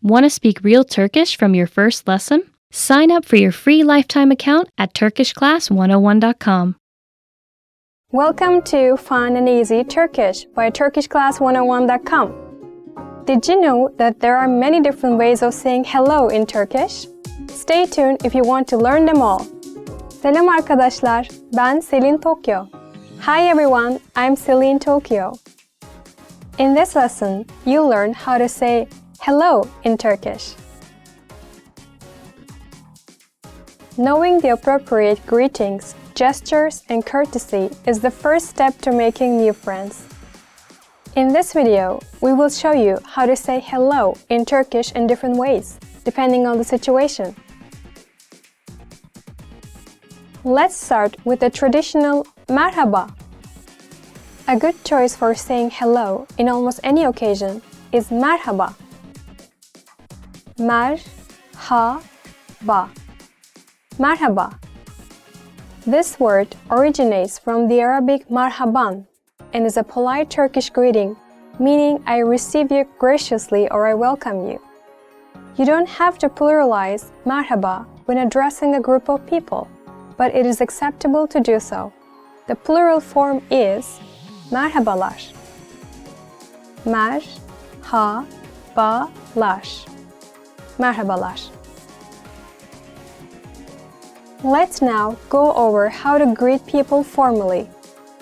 Want to speak real Turkish from your first lesson? Sign up for your free lifetime account at turkishclass101.com. Welcome to Fun and Easy Turkish by turkishclass101.com. Did you know that there are many different ways of saying hello in Turkish? Stay tuned if you want to learn them all. Selam arkadaşlar, ben Selin Tokyo. Hi everyone, I'm Selin Tokyo. In this lesson, you'll learn how to say hello in Turkish. Knowing the appropriate greetings, gestures, and courtesy is the first step to making new friends. In this video, we will show you how to say hello in Turkish in different ways, depending on the situation. Let's start with the traditional MERHABA. A good choice for saying hello in almost any occasion is MERHABA. MERHABA. MERHABA. This word originates from the Arabic marhaban and is a polite Turkish greeting, meaning I receive you graciously or I welcome you. You don't have to pluralize merhaba when addressing a group of people, but it is acceptable to do so. The plural form is merhabalar. Merhabalar. Merhabalar. Let's now go over how to greet people formally.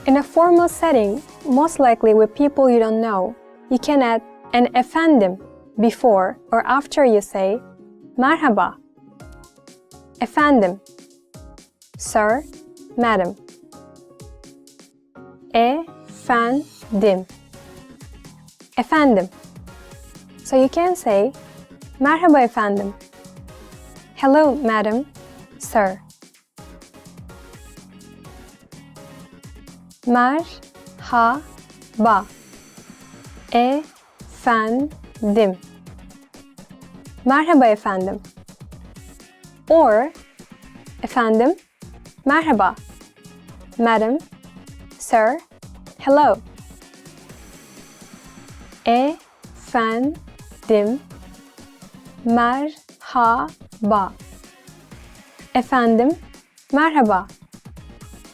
In a formal setting, most likely with people you don't know, you can add an efendim before or after you say merhaba. Efendim. Sir, madam. Efendim. Efendim. So you can say merhaba efendim. Hello, madam, sir. Merhaba. Efendim. Merhaba efendim. Or, efendim, merhaba. Madam, sir, hello. Efendim, merhaba. Efendim, merhaba.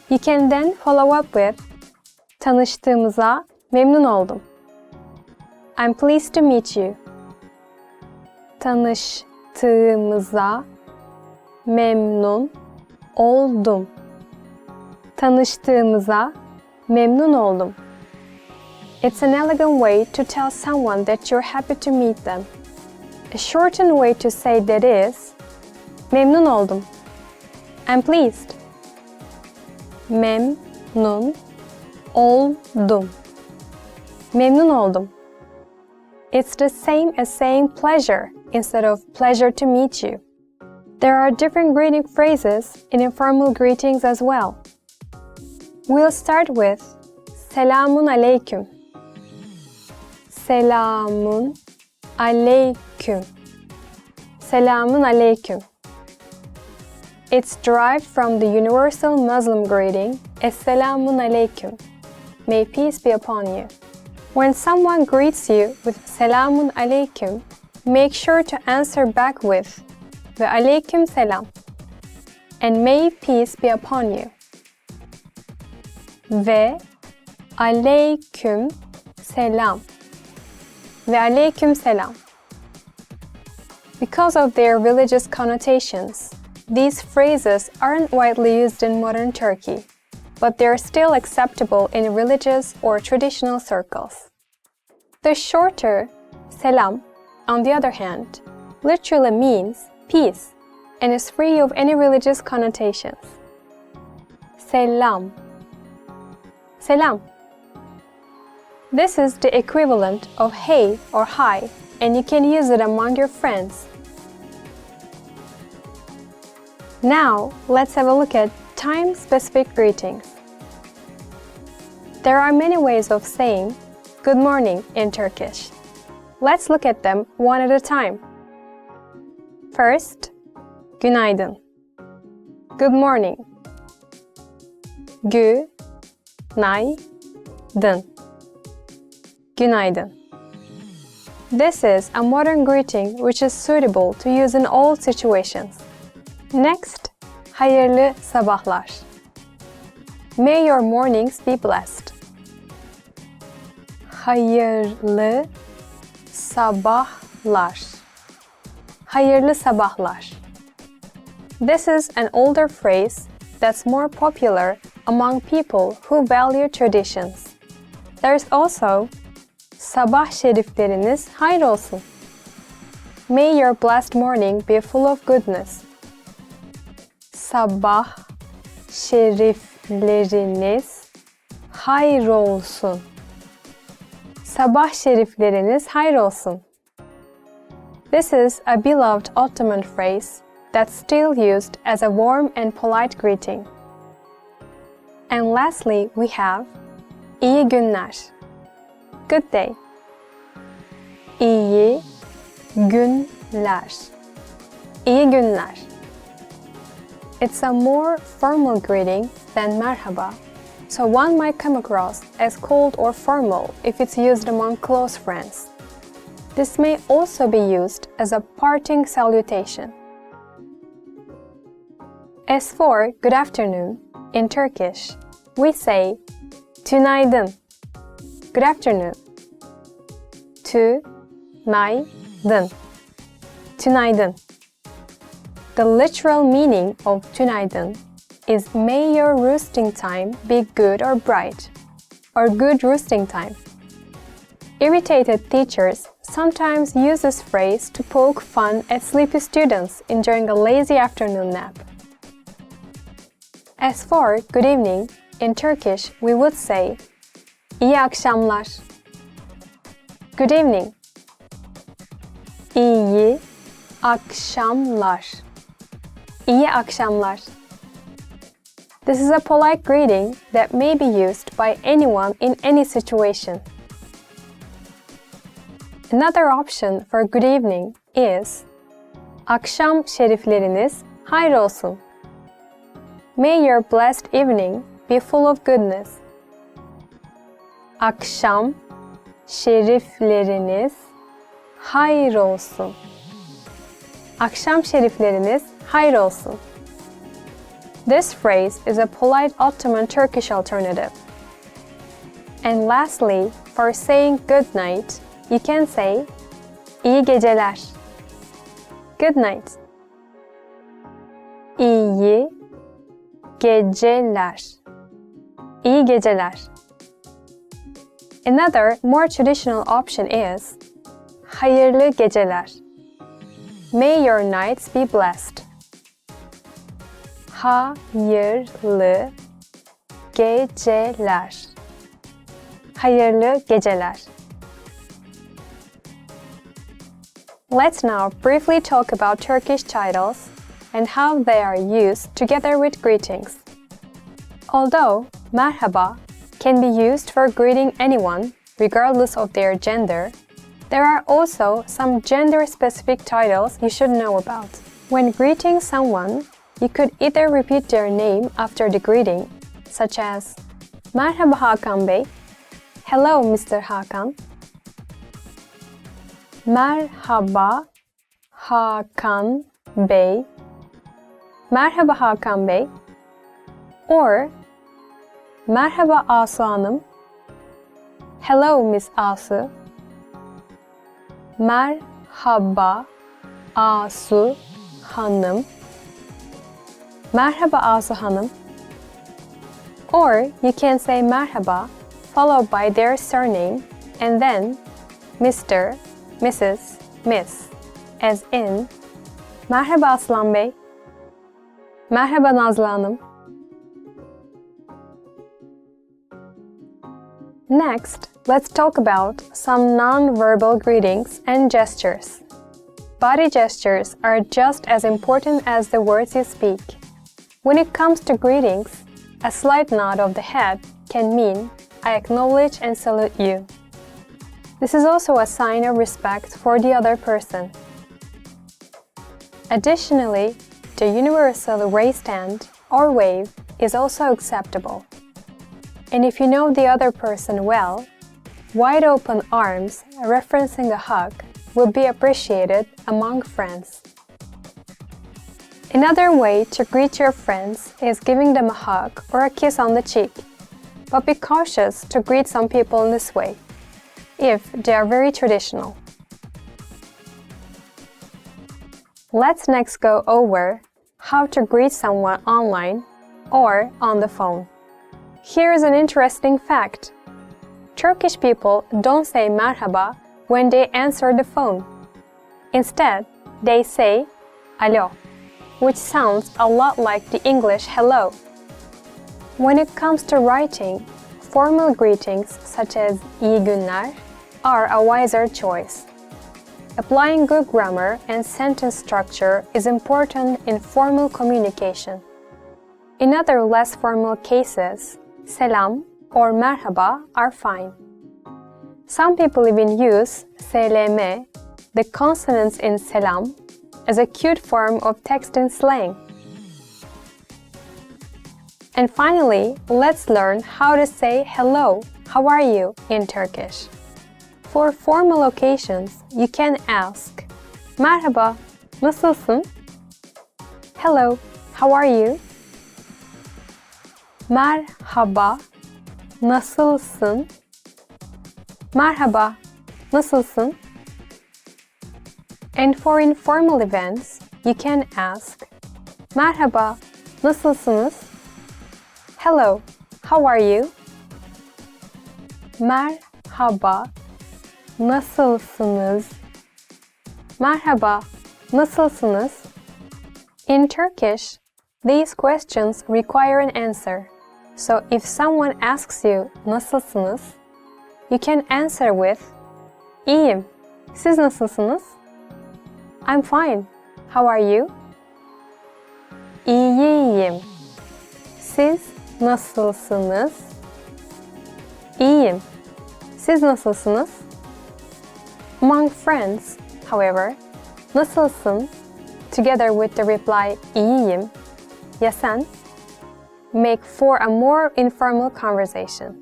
You can then follow up with tanıştığımıza memnun oldum. I'm pleased to meet you. Tanıştığımıza memnun oldum. Tanıştığımıza memnun oldum. It's an elegant way to tell someone that you're happy to meet them. A shortened way to say that is memnun oldum. I'm pleased. Memnun oldum. Memnun oldum. It's the same as saying pleasure instead of pleasure to meet you. There are different greeting phrases in informal greetings as well. We'll start with selamun aleyküm. Selamun aleyküm. Selamun aleyküm. It's derived from the universal Muslim greeting, Esselamun aleyküm. May peace be upon you. When someone greets you with Selamun aleyküm, make sure to answer back with Ve aleyküm selam. And may peace be upon you. Ve aleyküm selam. Ve aleyküm selam. Because of their religious connotations, these phrases aren't widely used in modern Turkey, but they are still acceptable in religious or traditional circles. The shorter selam, on the other hand, literally means peace and is free of any religious connotations. Selam. Selam. This is the equivalent of hey or hi, and you can use it among your friends. Now, let's have a look at time-specific greetings. There are many ways of saying good morning in Turkish. Let's look at them one at a time. First, günaydın. Good morning. Günaydın. Günaydın. This is a modern greeting which is suitable to use in all situations. Next, hayırlı sabahlar. May your mornings be blessed. Hayırlı sabahlar. Hayırlı sabahlar. This is an older phrase that's more popular among people who value traditions. There's also Sabah şerifleriniz hayrolsun. May your blessed morning be full of goodness. Sabah şerifleriniz hayrolsun. Sabah şerifleriniz hayrolsun. This is a beloved Ottoman phrase that's still used as a warm and polite greeting. And lastly, we have İyi günler. Good day. İyi günler. İyi günler. It's a more formal greeting than merhaba, so one might come across as cold or formal if it's used among close friends. This may also be used as a parting salutation. As for good afternoon, in Turkish, we say Günaydın. Good afternoon. Günaydın. Günaydın. The literal meaning of Günaydın is may your roosting time be good or bright, or good roosting time. Irritated teachers sometimes use this phrase to poke fun at sleepy students enjoying a lazy afternoon nap. As for good evening, in Turkish we would say İyi akşamlar. Good evening. İyi akşamlar. İyi akşamlar. This is a polite greeting that may be used by anyone in any situation. Another option for good evening is Akşam şerifleriniz hayrolsun. May your blessed evening be full of goodness. Akşam şerifleriniz hayrolsun. Akşam şerifleriniz hayrolsun. This phrase is a polite Ottoman Turkish alternative. And lastly, for saying good night, you can say İyi geceler. Good night. İyi geceler. İyi geceler. Another more traditional option is hayırlı geceler. May your nights be blessed. Hayırlı geceler. Hayırlı geceler. Let's now briefly talk about Turkish titles and how they are used together with greetings. Although merhaba can be used for greeting anyone, regardless of their gender, there are also some gender-specific titles you should know about. When greeting someone, you could either repeat their name after the greeting, such as Merhaba Hakan Bey, Hello Mr. Hakan, Merhaba Hakan Bey, Merhaba Hakan Bey, or Merhaba Asu Hanım, Hello Miss Asu, Merhaba Asu Hanım, Merhaba Asu Hanım. Or you can say merhaba followed by their surname and then Mr., Mrs., Miss, as in Merhaba Aslan Bey, Merhaba Nazlı Hanım. Next, let's talk about some non-verbal greetings and gestures. Body gestures are just as important as the words you speak. When it comes to greetings, a slight nod of the head can mean I acknowledge and salute you. This is also a sign of respect for the other person. Additionally, the universal raised hand or wave is also acceptable. And if you know the other person well, Wide open arms, referencing a hug, will be appreciated among friends. Another way to greet your friends is giving them a hug or a kiss on the cheek. But be cautious to greet some people in this way, if they are very traditional. Let's next go over how to greet someone online or on the phone. Here is an interesting fact. Turkish people don't say merhaba when they answer the phone. Instead, they say alo, which sounds a lot like the English hello. When it comes to writing, formal greetings such as iyi günler are a wiser choice. Applying good grammar and sentence structure is important in formal communication. In other less formal cases, selam or merhaba are fine. Some people even use SLM, the consonants in selam, as a cute form of texting slang. And finally, let's learn how to say hello, how are you in Turkish. For formal occasions, you can ask merhaba, nasılsın? Hello, how are you? Merhaba, nasılsın? Merhaba, nasılsın? And for informal events, you can ask merhaba, nasılsınız? Hello, how are you? Merhaba, nasılsınız? Merhaba, nasılsınız? In Turkish, these questions require an answer. So if someone asks you nasılsınız, you can answer with İyiyim. Siz nasılsınız? I'm fine. How are you? İyiyim. Siz nasılsınız? İyiyim. Siz nasılsınız? Among friends, however, nasılsın, together with the reply iyiyim, ya sen, make for a more informal conversation.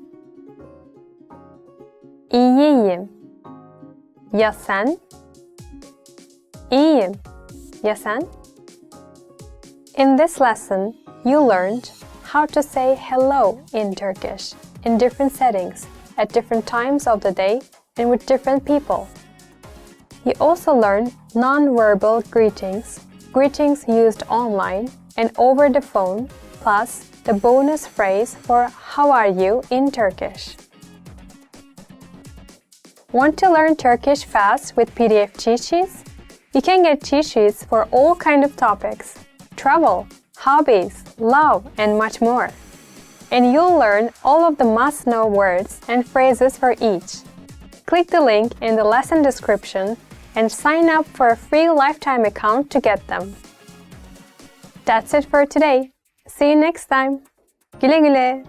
İyiyim. Ya sen? İyiyim. Ya sen? In this lesson, you learned how to say hello in Turkish in different settings, at different times of the day, and with different people. You also learned non-verbal greetings, greetings used online and over the phone, plus the bonus phrase for how are you in Turkish. Want to learn Turkish fast with PDF cheat sheets? You can get cheat sheets for all kinds of topics: travel, hobbies, love, and much more. And you'll learn all of the must-know words and phrases for each. Click the link in the lesson description and sign up for a free lifetime account to get them. That's it for today. See you next time. Güle güle.